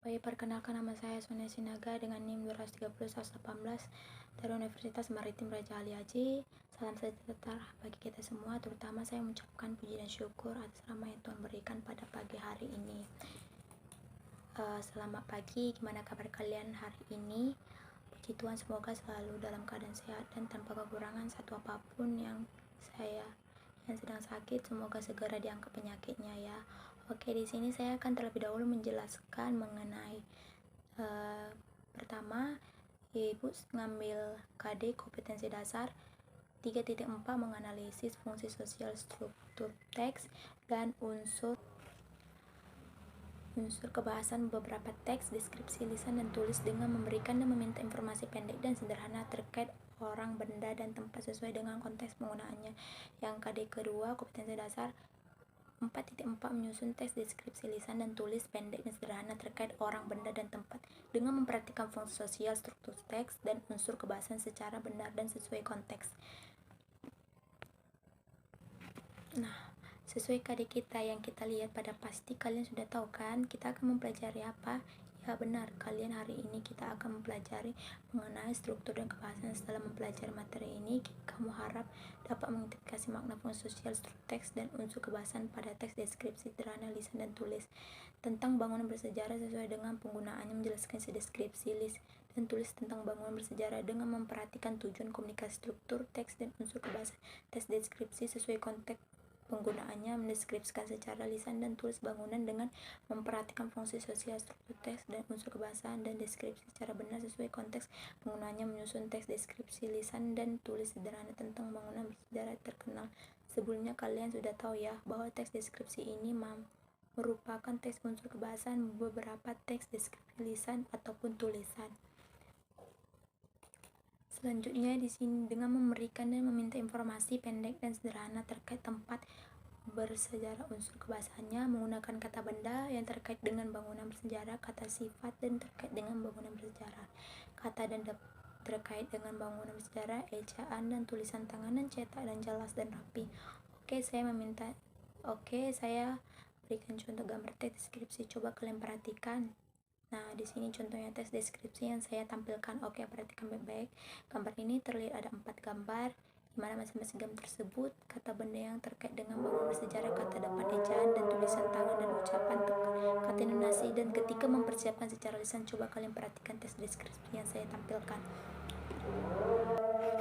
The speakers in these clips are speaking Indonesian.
Baik, perkenalkan nama saya Sonia Sinaga dengan NIM 230-118 dari Universitas Maritim Raja Ali Haji. Salam sejahtera bagi kita semua, terutama saya mengucapkan puji dan syukur atas rahmat yang Tuhan berikan pada pagi hari ini. Selamat pagi, gimana kabar kalian hari ini? Puji Tuhan, semoga selalu dalam keadaan sehat dan tanpa kekurangan satu apapun. Yang sedang sakit, semoga segera diangkat penyakitnya ya. Oke, di sini saya akan terlebih dahulu menjelaskan mengenai pertama, Ibu ngambil KD kompetensi dasar 3.4 menganalisis fungsi sosial struktur teks dan unsur kebahasan beberapa teks, deskripsi lisan dan tulis dengan memberikan dan meminta informasi pendek dan sederhana terkait orang, benda, dan tempat sesuai dengan konteks penggunaannya. Yang KD kedua, kompetensi dasar 4.4 menyusun teks, deskripsi lisan dan tulis pendek dan sederhana terkait orang, benda, dan tempat dengan memperhatikan fungsi sosial, struktur teks, dan unsur kebahasan secara benar dan sesuai konteks. Nah, sesuai KD kita yang kita lihat pada pasti kalian sudah tahu kan kita akan mempelajari apa? Ya benar, kalian hari ini kita akan mempelajari mengenai struktur dan kebahasan. Setelah mempelajari materi ini, kamu harap dapat mengidentifikasi makna fungsi sosial, struktur teks, dan unsur kebahasan pada teks, deskripsi sederhana, lisan, dan tulis tentang bangunan bersejarah sesuai dengan penggunaannya, menjelaskan deskripsi, list, dan tulis tentang bangunan bersejarah dengan memperhatikan tujuan komunikasi, struktur teks, dan unsur kebahasan teks, deskripsi sesuai konteks penggunaannya, mendeskripsikan secara lisan dan tulis bangunan dengan memperhatikan fungsi sosial, struktur teks, dan unsur kebahasaan, dan deskripsi secara benar sesuai konteks penggunaannya, menyusun teks, deskripsi lisan, dan tulis sederhana tentang bangunan bersejarah terkenal. Sebelumnya kalian sudah tahu ya bahwa teks deskripsi ini merupakan teks unsur kebahasan beberapa teks deskripsi lisan ataupun tulisan. Selanjutnya di sini dengan memberikan dan meminta informasi pendek dan sederhana terkait tempat bersejarah, unsur kebahasannya menggunakan kata benda yang terkait dengan bangunan bersejarah, kata sifat dan terkait dengan bangunan bersejarah, kata dan terkait dengan bangunan bersejarah, ejaan dan tulisan tangan dan cetak dan jelas dan rapi. Saya berikan contoh gambar teks deskripsi, coba kalian perhatikan. Nah, di sini contohnya teks deskripsi yang saya tampilkan. Oke, perhatikan baik-baik. Gambar ini terlihat ada 4 gambar, di mana masing-masing gambar tersebut kata benda yang terkait dengan bangunan bersejarah, kata depan, ejaan, dan tulisan tangan dan ucapan kata intonasi. Dan ketika mempersiapkan secara lisan, coba kalian perhatikan teks deskripsi yang saya tampilkan.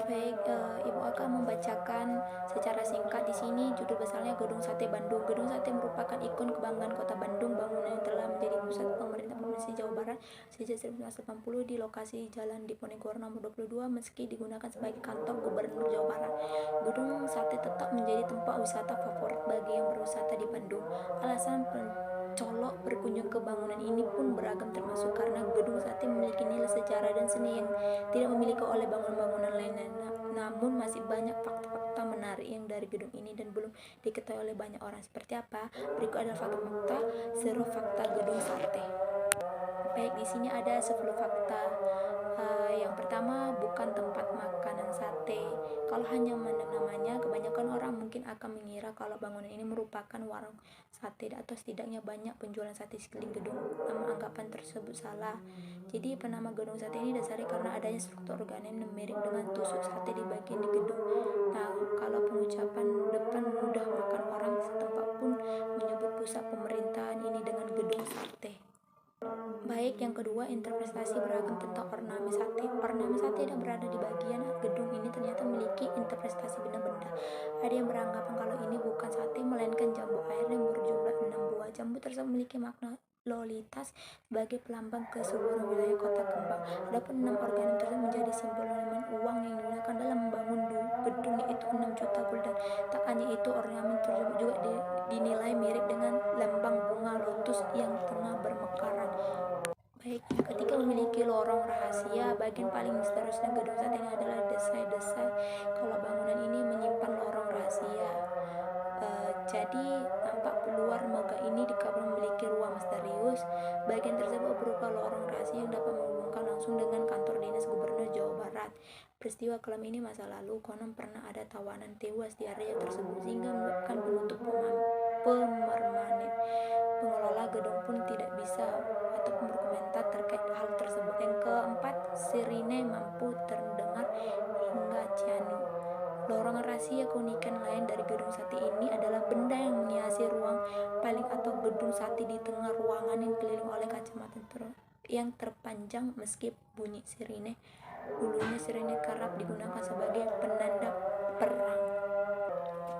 Baik, Ibu akan membacakan secara singkat. Di sini judul besarnya Gedung Sate Bandung. Gedung Sate merupakan ikon kebanggaan Kota Bandung. Bangunan yang telah menjadi pusat pemerintah Provinsi Jawa Barat sejak 1980 di lokasi Jalan Diponegoro nomor 22 meski digunakan sebagai kantor Gubernur Jawa Barat. Gedung Sate tetap menjadi tempat wisata favorit bagi yang berwisata di Bandung. Alasan pencolok berkunjung ke bangunan ini pun beragam, termasuk karena Gedung Sate memiliki nilai sejarah dan seni yang tidak dimiliki oleh bangunan-bangunan lainnya. Namun masih banyak fakta-fakta menarik yang dari gedung ini dan belum diketahui oleh banyak orang. Seperti apa? Berikut adalah fakta-fakta seru fakta Gedung Sate. Baik, di sini ada 10 fakta. Yang pertama, bukan tempat makanan sate. Kalau hanya memandang namanya, kebanyakan orang mungkin akan mengira kalau bangunan ini merupakan warung sate atau setidaknya banyak penjualan sate sekeliling gedung. Namun anggapan tersebut salah. Jadi penama gedung sate ini dasarnya karena adanya struktur organik mirip dengan tusuk sate di bagian di gedung. Nah, kalau pengucapan depan mudah makan orang setempat pun menyebut pusat pemerintahan ini dengan gedung sate. Baik, yang kedua, interpretasi beragam tentang ornamen sate. Ornamen sate yang berada di bagian gedung ini ternyata memiliki interpretasi benda-benda. Ada yang beranggapan kalau ini bukan sate melainkan jambu air yang berjumlah 6 buah. Jambu tersebut memiliki makna lolitas sebagai pelambang kesuburan wilayah Kota Kembang. Adapun 6 ornamen tersebut menjadi simbol ornamen uang yang digunakan dalam membangun gedung, yaitu 6 juta gulden. Tak hanya itu, ornamen tersebut juga dinilai mirip dengan lambang bunga lotus yang tengah bermekaran. Baik, yang ketiga, memiliki lorong rahasia. Bagian paling misterius dan gedung sate ini adalah desai-desai. Kalau bangunan ini menyimpan lorong rahasia. Jadi nampak luar megah ini dikabarkan memiliki ruang misterius. Bagian tersebut berupa lorong rahasia yang dapat menghubungkan langsung dengan kantor dinas Gubernur Jawa Barat. Peristiwa kelam ini masa lalu, konon pernah ada tawanan tewas di area tersebut sehingga menyebabkan penutup permanen. Pengelola gedung pun tidak bisa ataupun berkomentar terkait hal tersebut. Yang keempat, sirine mampu terdengar hingga Cianjur. Lorong rahasia keunikan lain dari gedung sate ini adalah benda yang menghiasi ruang paling atau gedung sate di tengah ruangan yang dikelilingi oleh kacamata yang terpanjang. Meski bunyi sirine, dulunya sirine kerap digunakan sebagai penanda perang.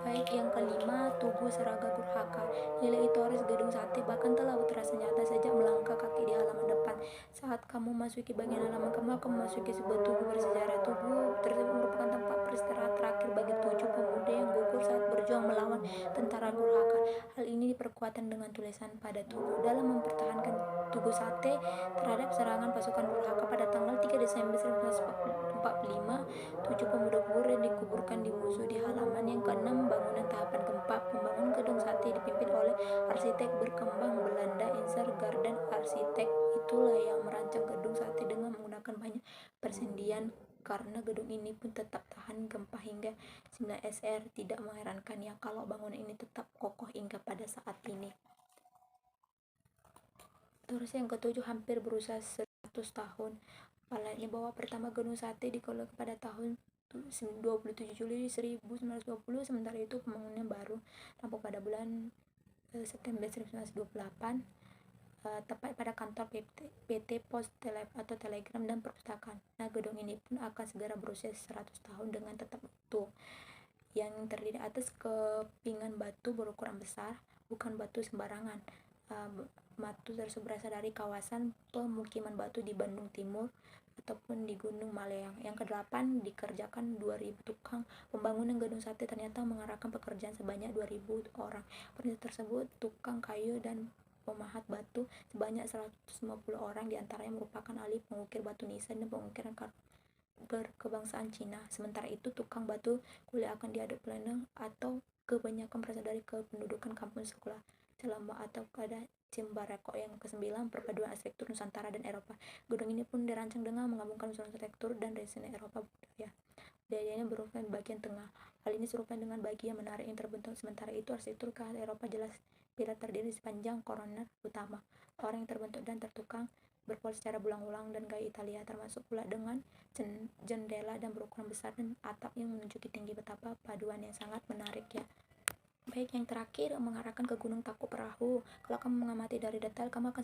Baik, yang kelima, Tugu Seraga Gurhaka. Nilai Torres gedung sate bahkan telah terasa nyata sejak melangkah kaki di halaman depan. Saat kamu masuki bagian halaman, kamu akan memasuki sebuah tugu bersejarah. Tugu tersebut merupakan tempat peristirahatan terakhir bagi 7 pemuda yang gugur saat berjuang melawan tentara Gurhaka. Hal ini diperkuatkan dengan tulisan pada tugu. Dalam mempertahankan Tugu Sate terhadap serangan pasukan Gurhaka pada tanggal 3 Desember 1945, 7 pemuda gugur dan dikuburkan di musuh di halaman. Yang keenam, bangunan tahapan gempa. Pembangunan gedung sate dipimpin oleh arsitek berkembang Belanda Inser Garden Arsitek. Itulah yang merancang gedung sate dengan menggunakan banyak persendian. Karena gedung ini pun tetap tahan gempa hingga 9 SR, tidak mengherankan ya kalau bangunan ini tetap kokoh hingga pada saat ini. Terus yang ketujuh, hampir berusia 100 tahun. Palatnya bahwa pertama gedung sate dikelola pada tahun 27 Juli 1920, sementara itu pembangunan baru rampung pada bulan September 1928, tepat pada kantor PT Pos atau Telegram dan Perpustakaan. Nah, gedung ini pun akan segera berusia 100 tahun dengan tetap utuh, yang terdiri atas kepingan batu berukuran besar, bukan batu sembarangan. Batu tersebut berasal dari kawasan pemukiman batu di Bandung Timur ataupun di Gunung Maleang. Yang kedelapan, dikerjakan 2000 tukang. Pembangunan gedung sate ternyata mengarahkan pekerjaan sebanyak 2000 orang. Pekerjaan tersebut tukang kayu dan pemahat batu sebanyak 150 orang, diantaranya merupakan ahli pengukir batu nisan dan pengukiran berkebangsaan Cina. Sementara itu, tukang batu kuliah akan diaduk peleneng atau kebanyakan berasal dari kependudukan kampung sekolah Celamba atau pada Cimbareko. Yang kesembilan, perpaduan arsitektur Nusantara dan Eropa. Gedung ini pun dirancang dengan menggabungkan unsur arsitektur dan desain Eropa budaya. Budayanya berupa bagian tengah. Hal ini serupa dengan bagian menarik yang terbentuk. Sementara itu, arsitektur khas Eropa jelas bila terdiri sepanjang koroner utama, orang yang terbentuk dan tertukang berpol secara berulang-ulang, dan gaya Italia, termasuk pula dengan jendela dan berukuran besar dan atap yang menunjuki tinggi. Betapa paduan yang sangat menarik ya. Baik, yang terakhir, mengarahkan ke Gunung Tangkup Perahu. Kalau kamu mengamati dari detail, kamu akan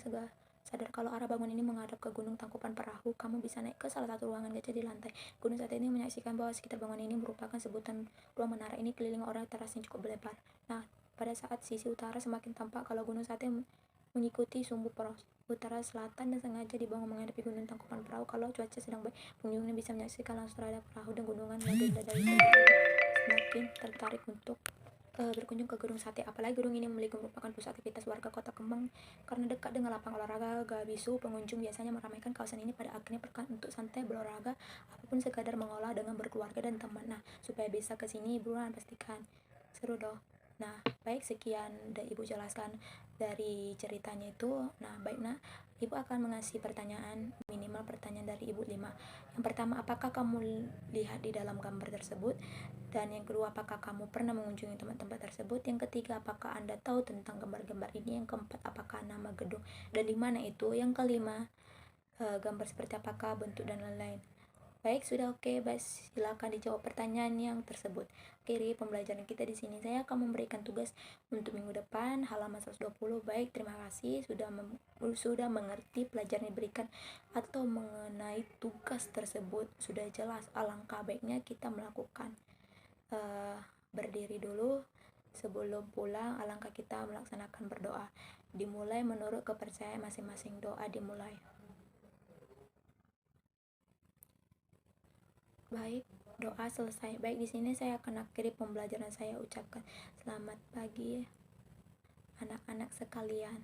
sadar kalau arah bangunan ini menghadap ke Gunung Tangkupan Perahu. Kamu bisa naik ke salah satu ruangan kaca di lantai. Gunung Sate ini menyaksikan bahwa sekitar bangunan ini merupakan sebutan ruang menara. Ini keliling oleh teras yang cukup lebar. Nah, pada saat sisi utara semakin tampak kalau Gunung Sate mengikuti sumbu poros utara selatan dan sengaja dibangun menghadapi Gunung Tangkupan Perahu. Kalau cuaca sedang baik, pengunjungnya bisa menyaksikan langsung terhadap perahu dan gunungan legenda dari semakin tertarik untuk berkunjung ke Gedung Sate. Apalagi gedung ini merupakan pusat aktivitas warga Kota Kembang karena dekat dengan lapangan olahraga Gabisu. Pengunjung biasanya meramaikan kawasan ini pada akhir pekan untuk santai berolahraga ataupun sekadar mengolah dengan berkeluarga dan teman. Nah, supaya bisa ke sini, buruan pastikan seru doh. Nah, baik, sekian Ibu jelaskan dari ceritanya itu. Nah, baik nak, Ibu akan mengasih pertanyaan, minimal pertanyaan dari Ibu 5. Yang pertama, apakah kamu lihat di dalam gambar tersebut? Dan yang kedua, apakah kamu pernah mengunjungi tempat-tempat tersebut? Yang ketiga, apakah Anda tahu tentang gambar-gambar ini? Yang keempat, apakah nama gedung dan di mana itu? Yang kelima, gambar seperti apakah, bentuk dan lain-lain. Baik, sudah oke. Baik, silakan dijawab pertanyaan yang tersebut. Oke, pembelajaran kita di sini saya akan memberikan tugas untuk minggu depan halaman 120. Baik, terima kasih sudah mengerti pelajaran yang diberikan atau mengenai tugas tersebut. Sudah jelas, alangkah baiknya kita melakukan. Berdiri dulu sebelum pulang, alangkah kita melaksanakan berdoa. Dimulai menurut kepercayaan masing-masing. Doa dimulai. Baik, doa selesai. Baik, di sini saya akan akhiri pembelajaran saya. Ucapkan selamat pagi anak-anak sekalian.